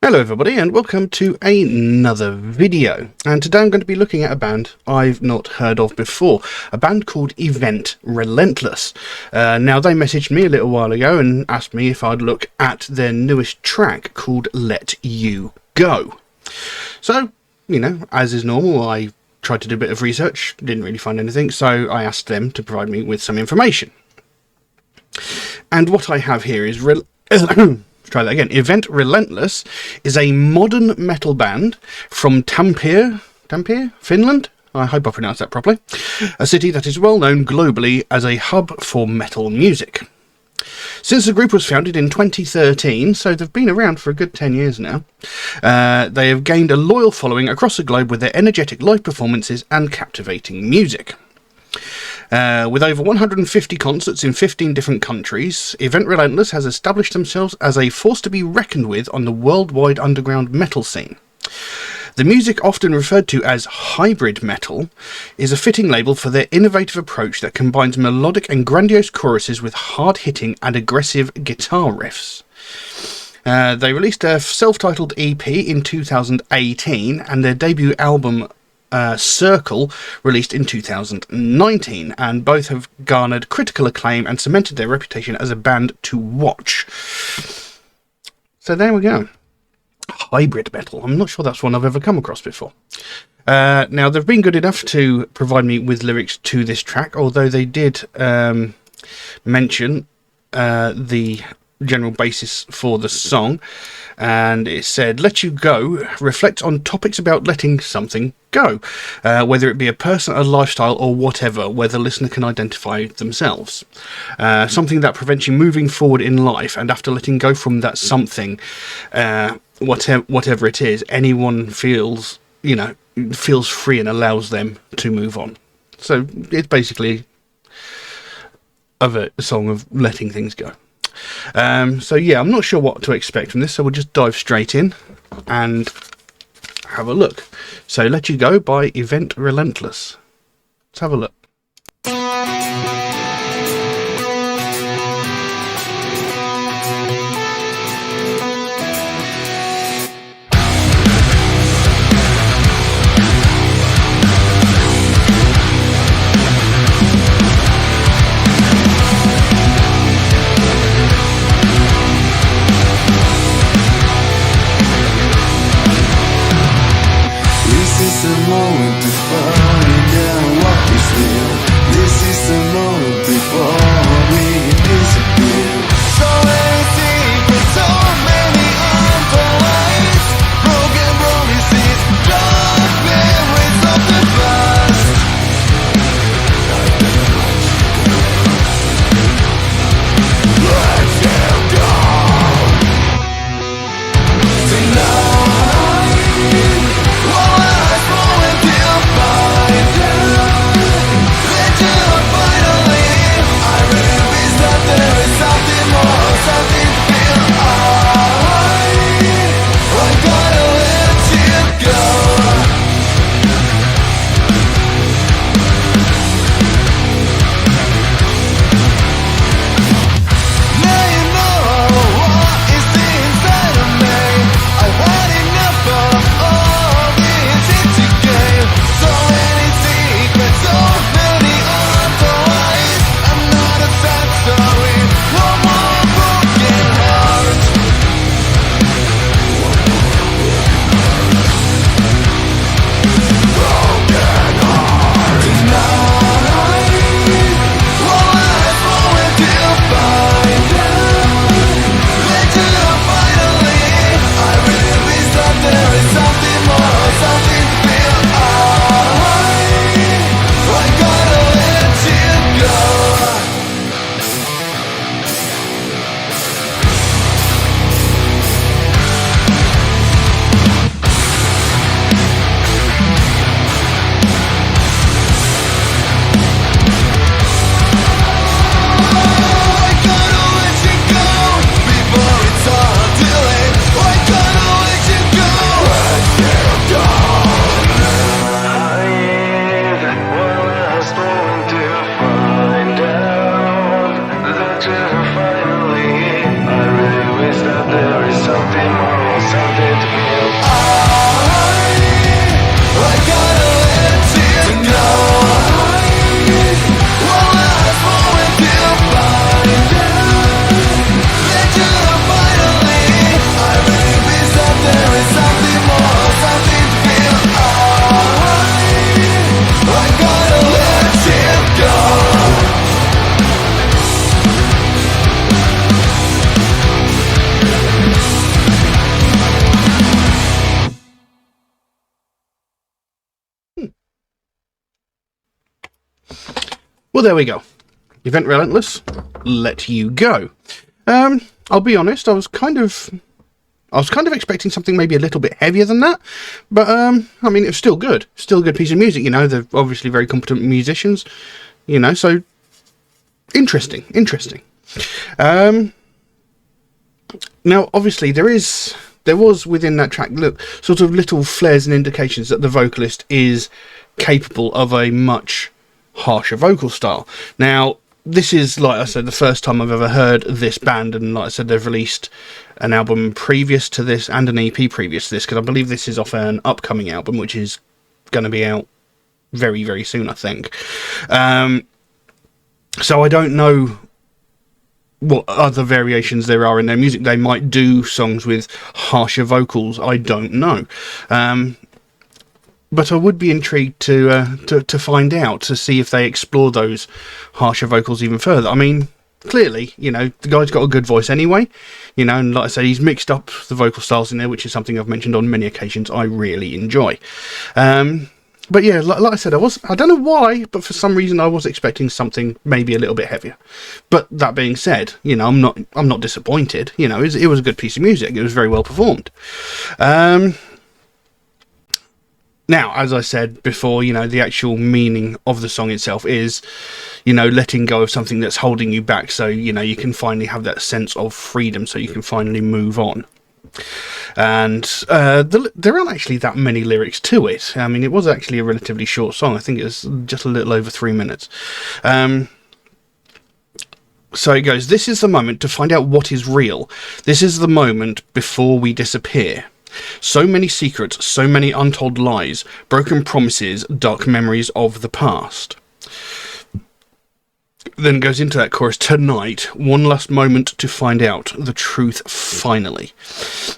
Hello everybody and welcome to another video, and today I'm going to be looking at a band I've not heard of before, a band called Event Relentless. Now they messaged me a little while ago and asked me if I'd look at their newest track called Let You Go. So, you know, as is normal, I tried to do a bit of research, didn't really find anything, so I asked them to provide me with some information. And what I have here is try that again. Event Relentless is a modern metal band from Tampere, Finland? I hope I pronounced that properly. A city that is well known globally as a hub for metal music. Since the group was founded in 2013, so they've been around for a good 10 years now, they have gained a loyal following across the globe with their energetic live performances and captivating music. With over 150 concerts in 15 different countries, Event Relentless has established themselves as a force to be reckoned with on the worldwide underground metal scene. The music, often referred to as hybrid metal, is a fitting label for their innovative approach that combines melodic and grandiose choruses with hard-hitting and aggressive guitar riffs. They released a self-titled EP in 2018, and their debut album Circle released in 2019, and both have garnered critical acclaim and cemented their reputation as a band to watch. So there we go. Hybrid metal. I'm not sure that's one I've ever come across before. Now they've been good enough to provide me with lyrics to this track, although they did mention the general basis for the song, and it said, "Let You Go reflects on topics about letting something go, whether it be a person, a lifestyle, or whatever, where the listener can identify themselves. Something that prevents you moving forward in life, and after letting go from that something, whatever it is, anyone feels free and allows them to move on." So it's basically a song of letting things go. So yeah, I'm not sure what to expect from this, so we'll just dive straight in and have a look. So Let You Go by Event Relentless. Let's have a look. Something more, something Well, there we go. Event Relentless, Let You Go. I'll be honest, I was kind of expecting something maybe a little bit heavier than that, but I mean, it's still good. Still a good piece of music, you know. They're obviously very competent musicians, you know, so interesting. Now, obviously, there was within that track sort of little flares and indications that the vocalist is capable of a much harsher vocal style. Now, this is, like I said, the first time I've ever heard this band, and like I said, they've released an album previous to this and an EP previous to this, because I believe this is off an upcoming album, which is going to be out very, very soon, I think. So I don't know what other variations there are in their music. They might do songs with harsher vocals, I don't know. But I would be intrigued to find out, to see if they explore those harsher vocals even further. I mean, clearly, you know, the guy's got a good voice anyway, you know, and like I say, he's mixed up the vocal styles in there, which is something I've mentioned on many occasions I really enjoy. But yeah, like I said, I don't know why, but for some reason I was expecting something maybe a little bit heavier. But that being said, you know, I'm not disappointed. You know, it was a good piece of music. It was very well performed. Now, as I said before, you know, the actual meaning of the song itself is, you know, letting go of something that's holding you back, so, you know, you can finally have that sense of freedom, so you can finally move on. And there aren't actually that many lyrics to it. I mean, it was actually a relatively short song. I think it was just a little over 3 minutes. So it goes, "This is the moment to find out what is real. This is the moment before we disappear. So many secrets, so many untold lies, broken promises, dark memories of the past." Then goes into that chorus, "Tonight, one last moment to find out the truth finally.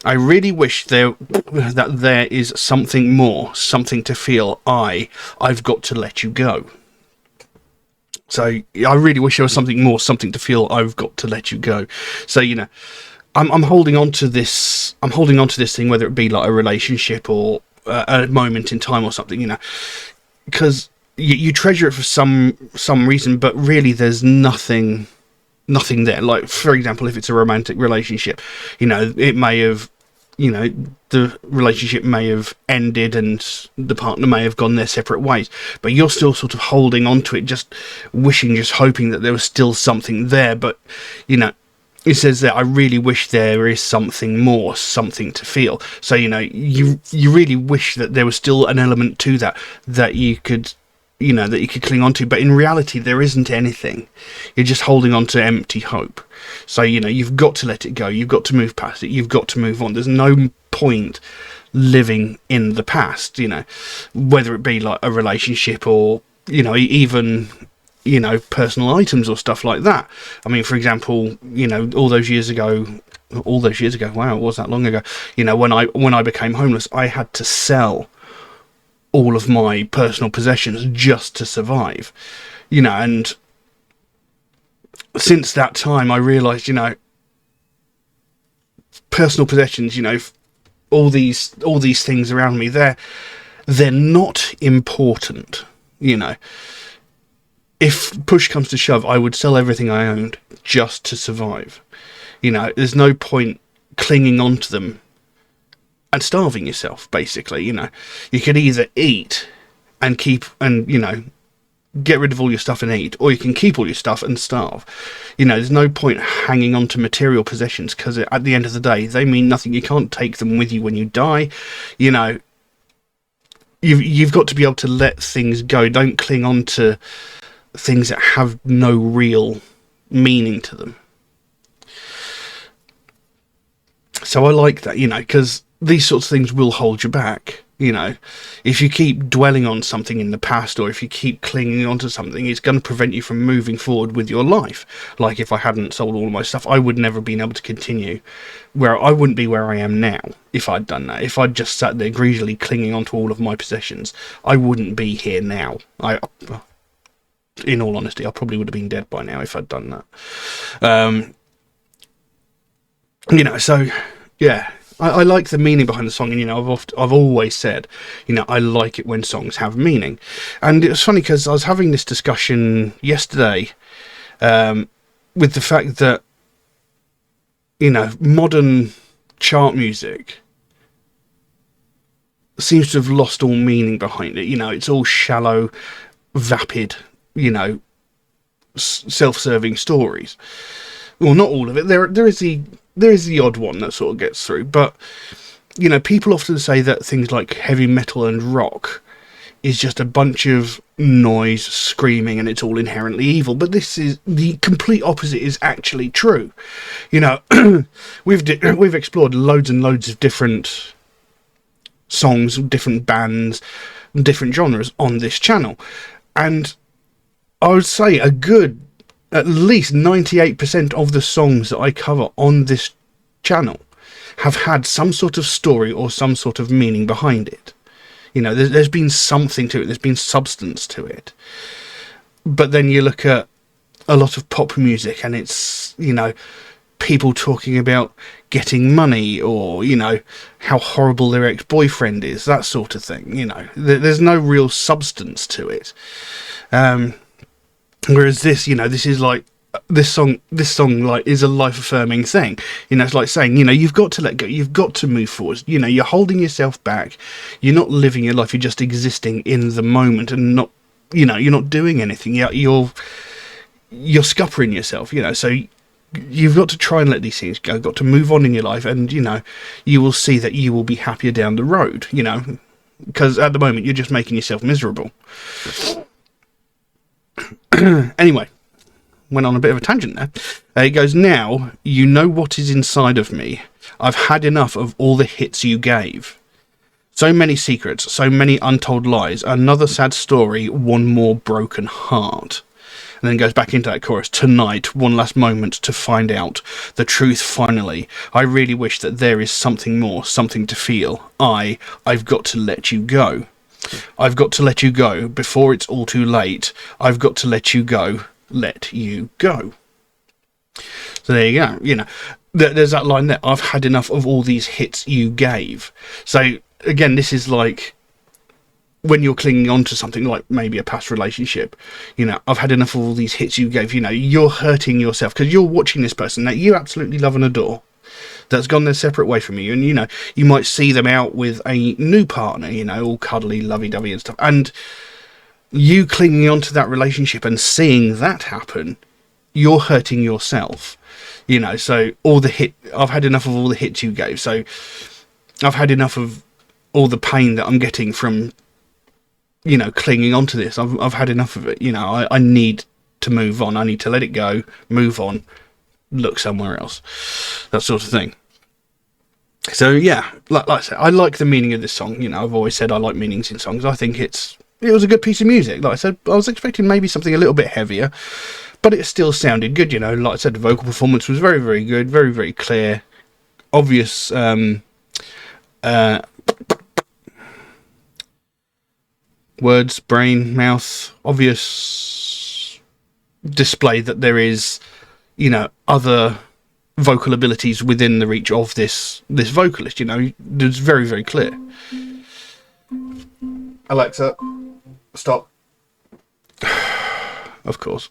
I really wish that there is something more, something to feel. I've got to let you go." So I really wish there was something more, something to feel. I've got to let you go. So, you know, I'm holding on to this. I'm holding on to this thing, whether it be like a relationship or a moment in time or something, you know, because you treasure it for some reason, but really there's nothing there. Like, for example, if it's a romantic relationship, you know, it may have, you know, the relationship may have ended and the partner may have gone their separate ways, but you're still sort of holding on to it, just wishing, just hoping that there was still something there. But, you know, it says that I really wish there is something more, something to feel. So, you know, you really wish that there was still an element to that you could, you know, that you could cling on to. But in reality, there isn't anything. You're just holding on to empty hope. So, you know, you've got to let it go. You've got to move past it. You've got to move on. There's no point living in the past, you know, whether it be like a relationship or, you know, even, you know, personal items or stuff like that. I mean, for example, you know, all those years ago, wow, it was that long ago, you know, when I became homeless, I had to sell all of my personal possessions just to survive, you know. And since that time I realized, you know, personal possessions, you know, all these things around me, they're not important, you know. If push comes to shove, I would sell everything I owned just to survive. You know, there's no point clinging on to them and starving yourself, basically. You know, you could either eat and keep and, you know, get rid of all your stuff and eat, or you can keep all your stuff and starve. You know, there's no point hanging on to material possessions, because at the end of the day, they mean nothing. You can't take them with you when you die. You know, you've got to be able to let things go. Don't cling on to things that have no real meaning to them. So I like that, you know, because these sorts of things will hold you back. You know, if you keep dwelling on something in the past, or if you keep clinging on to something, it's going to prevent you from moving forward with your life. Like, if I hadn't sold all of my stuff, I would never have been able to continue. I wouldn't be where I am now if I'd done that. If I'd just sat there greasily clinging on to all of my possessions, I wouldn't be here now. In all honesty, I probably would have been dead by now if I'd done that. You know, so, yeah, I like the meaning behind the song, and, you know, I've always said, you know, I like it when songs have meaning. And it was funny because I was having this discussion yesterday with the fact that, you know, modern chart music seems to have lost all meaning behind it. You know, it's all shallow, vapid, you know, self-serving stories. Well, not all of it. There is the odd one that sort of gets through, but, you know, people often say that things like heavy metal and rock is just a bunch of noise, screaming, and it's all inherently evil. But this is the complete opposite. Is actually true. You know, we've explored loads and loads of different songs, different bands, different genres on this channel, and I would say at least 98% of the songs that I cover on this channel have had some sort of story or some sort of meaning behind it. You know, there's been something to it, there's been substance to it. But then you look at a lot of pop music and it's, you know, people talking about getting money or, you know, how horrible their ex-boyfriend is, that sort of thing. You know, there's no real substance to it. Whereas this, you know, this is like, this song like is a life-affirming thing. You know, it's like saying, you know, you've got to let go, you've got to move forward. You know, you're holding yourself back, you're not living your life, you're just existing in the moment and not, you know, you're not doing anything. You're scuppering yourself, you know, so you've got to try and let these things go, got to move on in your life, and, you know, you will see that you will be happier down the road, you know, because at the moment you're just making yourself miserable. Anyway, went on a bit of a tangent there. It goes, now you know what is inside of me. I've had enough of all the hits you gave. So many secrets, so many untold lies, another sad story, one more broken heart. And then goes back into that chorus. Tonight, one last moment to find out the truth finally. I really wish that there is something more, something to feel. I've got to let you go. I've got to let you go before it's all too late. I've got to let you go. Let you go. So there you go. You know, there's that line there. I've had enough of all these hits you gave. So again, this is like when you're clinging on to something like maybe a past relationship. You know, I've had enough of all these hits you gave. You know, you're hurting yourself because you're watching this person that you absolutely love and adore, that's gone their separate way from you, and, you know, you might see them out with a new partner, you know, all cuddly, lovey-dovey and stuff, and you clinging on to that relationship and seeing that happen, you're hurting yourself, you know. So I've had enough of all the hits you gave, so I've had enough of all the pain that I'm getting from, you know, clinging on to this. I've had enough of it, you know. I need to move on, I need to let it go, move on, look somewhere else, that sort of thing. So yeah, like I said, I like the meaning of this song. You know, I've always said I like meanings in songs. I think it was a good piece of music. Like I said, I was expecting maybe something a little bit heavier, but it still sounded good. You know, like I said, the vocal performance was very, very good, very, very clear, obvious. Words, brain, mouth, obvious display that there is, you know, other vocal abilities within the reach of this vocalist. You know, it's very, very clear. Alexa, stop. Of course.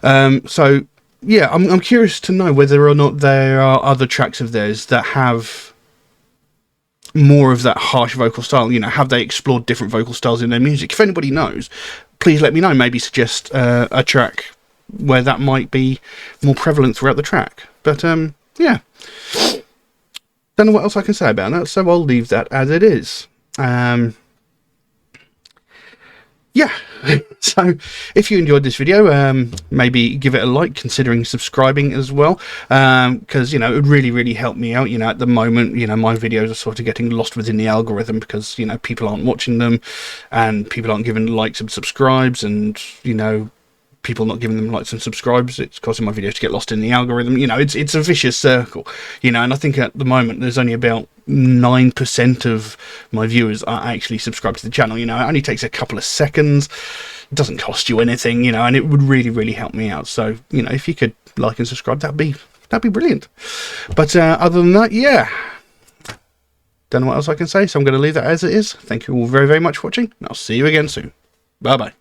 So yeah, I'm curious to know whether or not there are other tracks of theirs that have more of that harsh vocal style. You know, have they explored different vocal styles in their music? If anybody knows, please let me know. Maybe suggest a track where that might be more prevalent throughout the track. But yeah, don't know what else I can say about that, so I'll leave that as it is. Yeah, so if you enjoyed this video, maybe give it a like, considering subscribing as well, because, you know, it would really, really help me out. You know, at the moment, you know, my videos are sort of getting lost within the algorithm because, you know, people aren't watching them and people aren't giving likes and subscribes, and, you know, people not giving them likes and subscribes, it's causing my videos to get lost in the algorithm. You know, it's a vicious circle, you know, and I think at the moment there's only about 9% of my viewers are actually subscribed to the channel. You know, it only takes a couple of seconds, it doesn't cost you anything, you know, and it would really, really help me out. So, you know, if you could like and subscribe, that'd be brilliant. But other than that, yeah, Don't know what else I can say, so I'm going to leave that as it is. Thank you all very, very much for watching, and I'll see you again soon. Bye bye.